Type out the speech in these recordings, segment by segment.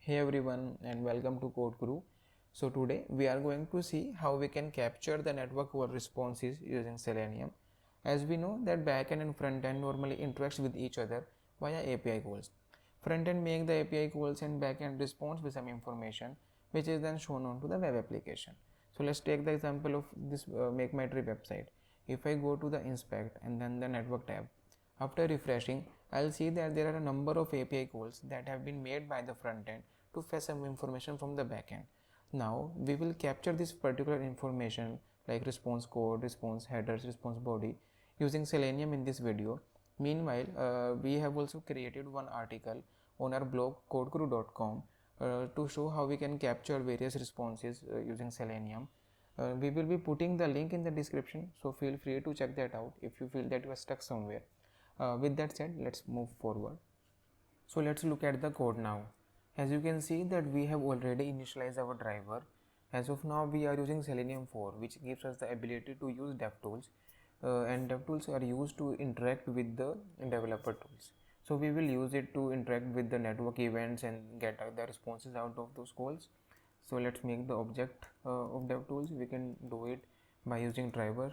Hey everyone and welcome to Codekru. So today we are going to see how we can capture the network over responses using Selenium. As we know that backend and frontend normally interacts with each other via API calls. Frontend make the API calls and backend responds with some information which is then shown onto the web application. So let's take the example of this Make My Trip website. If I go to the inspect and then the network tab, after refreshing, I'll see that there are a number of API calls that have been made by the frontend to fetch some information from the backend. Now we will capture this particular information like response code, response headers, response body using Selenium in this video. Meanwhile, we have also created one article on our blog codekru.com to show how we can capture various responses using Selenium. We will be putting the link in the description, so feel free to check that out if you feel that you are stuck somewhere. With that said, let's move forward. So let's look at the code now. As you can see that we have already initialized our driver. As of now we are using Selenium 4, which gives us the ability to use DevTools, and DevTools are used to interact with the developer tools. So we will use it to interact with the network events and get the responses out of those calls. So let's make the object of DevTools. We can do it by using driver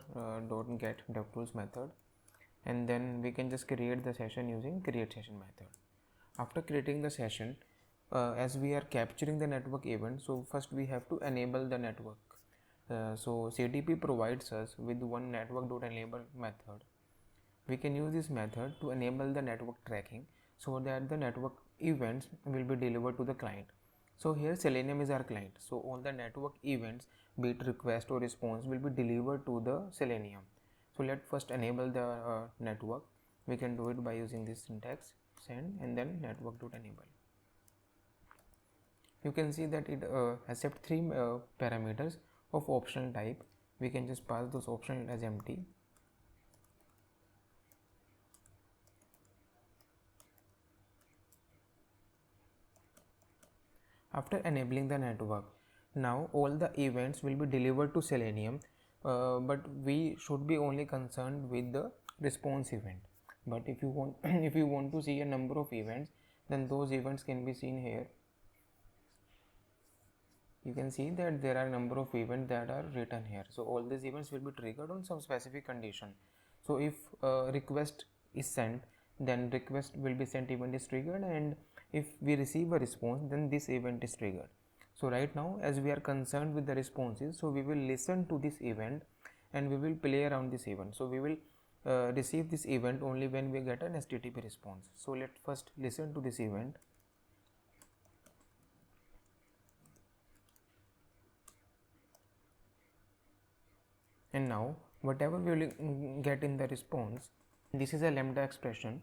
.get DevTools method, and then we can just create the session using create session method. After creating the session, as we are capturing the network event, so first we have to enable the network. So CDP provides us with one network.enable method. We can use this method to enable the network tracking so that the network events will be delivered to the client. So here Selenium is our client, so all the network events, be it request or response, will be delivered to the Selenium. So let's first enable the network. We can do it by using this syntax send and then network.enable. You can see that it accepts three parameters of optional type. We can just pass those optional as empty. After enabling the network, now all the events will be delivered to Selenium, but we should be only concerned with the response event. But if you want if you want to see a number of events, then those events can be seen here. You can see that there are a number of events that are written here. So all these events will be triggered on some specific condition. So if request is sent, then request will be sent event is triggered, and if we receive a response, then this event is triggered. So right now, as we are concerned with the responses, so we will listen to this event and we will play around this event. So we will receive this event only when we get an HTTP response. So let's first listen to this event. And now whatever we will get in the response, this is a lambda expression.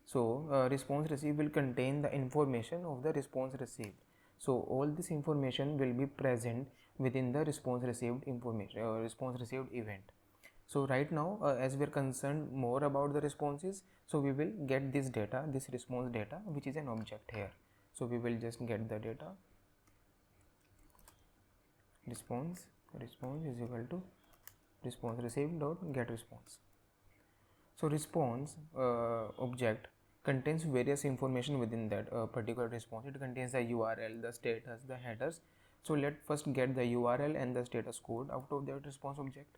So response received will contain the information of the response received. So all this information will be present within the response received information, response received event. So right now, as we are concerned more about the responses, so we will get this data, this response data, which is an object here. So we will just get the data. Response is equal to response received dot get response. So response object contains various information within that particular response. It contains the URL, the status, the headers. So let's first get the URL and the status code out of that response object.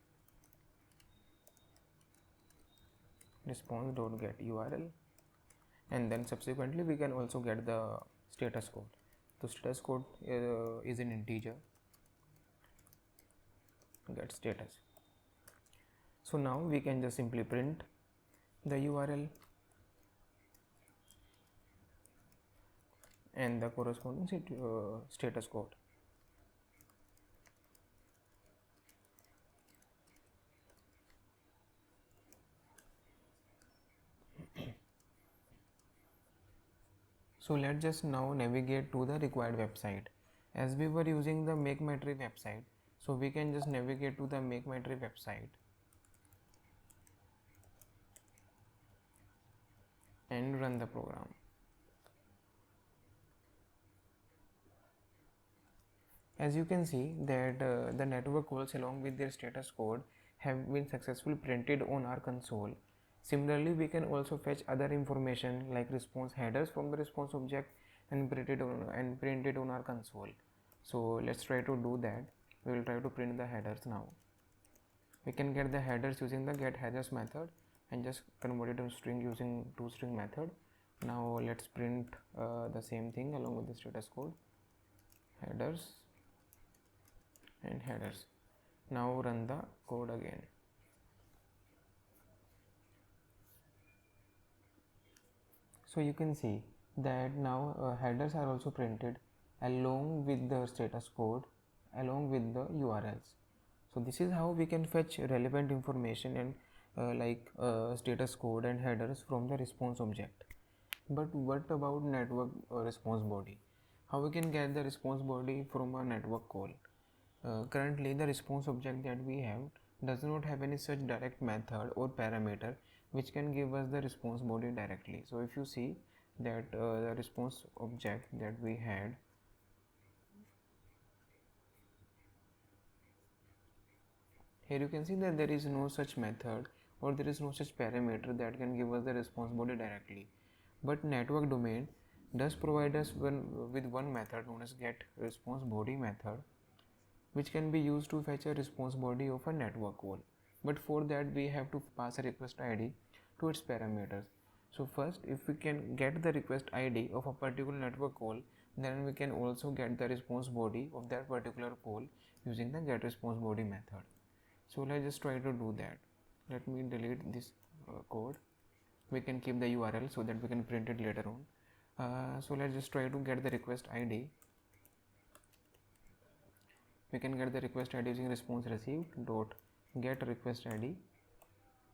Response dot get URL, and then subsequently we can also get the status code. The status code is an integer. Get status. So now we can just simply print the URL and the corresponding status code. So let's just now navigate to the required website. As we were using the Make My Trip website, so we can just navigate to the Make My Trip website and run the program. As you can see that the network calls along with their status code have been successfully printed on our console. Similarly, we can also fetch other information like response headers from the response object and print it on our console. So let's try to do that. We will try to print the headers now. We can get the headers using the get headers method and just convert it to string using toString method. Now let's print the same thing along with the status code, headers and headers. Now run the code again. So you can see that now headers are also printed along with the status code, along with the URLs. So this is how we can fetch relevant information and status code and headers from the response object. But what about network response body? How we can get the response body from a network call? Currently the response object that we have does not have any such direct method or parameter which can give us the response body directly. So if you see that the response object that we had, here you can see that there is no such method or there is no such parameter that can give us the response body directly. But network domain does provide us with one method known as get response body method, which can be used to fetch a response body of a network call. But for that we have to pass a request ID to its parameters. So first, if we can get the request ID of a particular network call, then we can also get the response body of that particular call using the get response body method. So let's just try to do that. Let me delete this code. We can keep the URL so that we can print it later on. So let's just try to get the request ID. We can get the request ID using response received dot get request ID,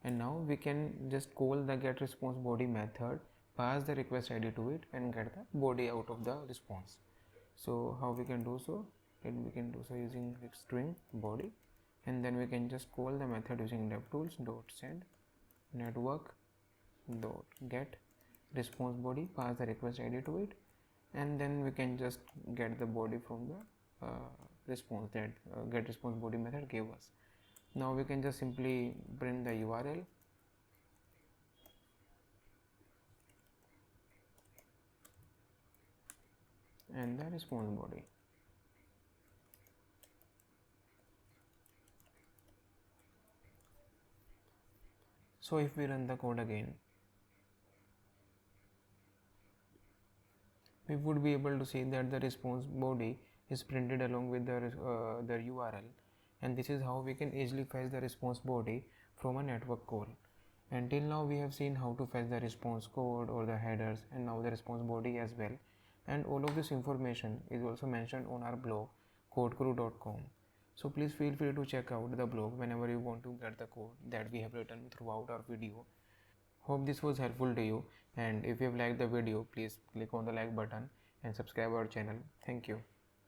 and now we can just call the get response body method, pass the request ID to it and get the body out of the response. So how we can do so? We can do so using string body, and then we can just call the method using DevTools dot send network dot get response body, pass the request ID to it, and then we can just get the body from the response that get response body method gave us. Now we can just simply print the URL and the response body. So if we run the code again, we would be able to see that the response body is printed along with the URL, and this is how we can easily fetch the response body from a network call. Until now we have seen how to fetch the response code or the headers, and now the response body as well, and all of this information is also mentioned on our blog codekru.com. So please feel free to check out the blog whenever you want to get the code that we have written throughout our video. Hope this was helpful to you, and if you have liked the video, please click on the like button and subscribe our channel. Thank you.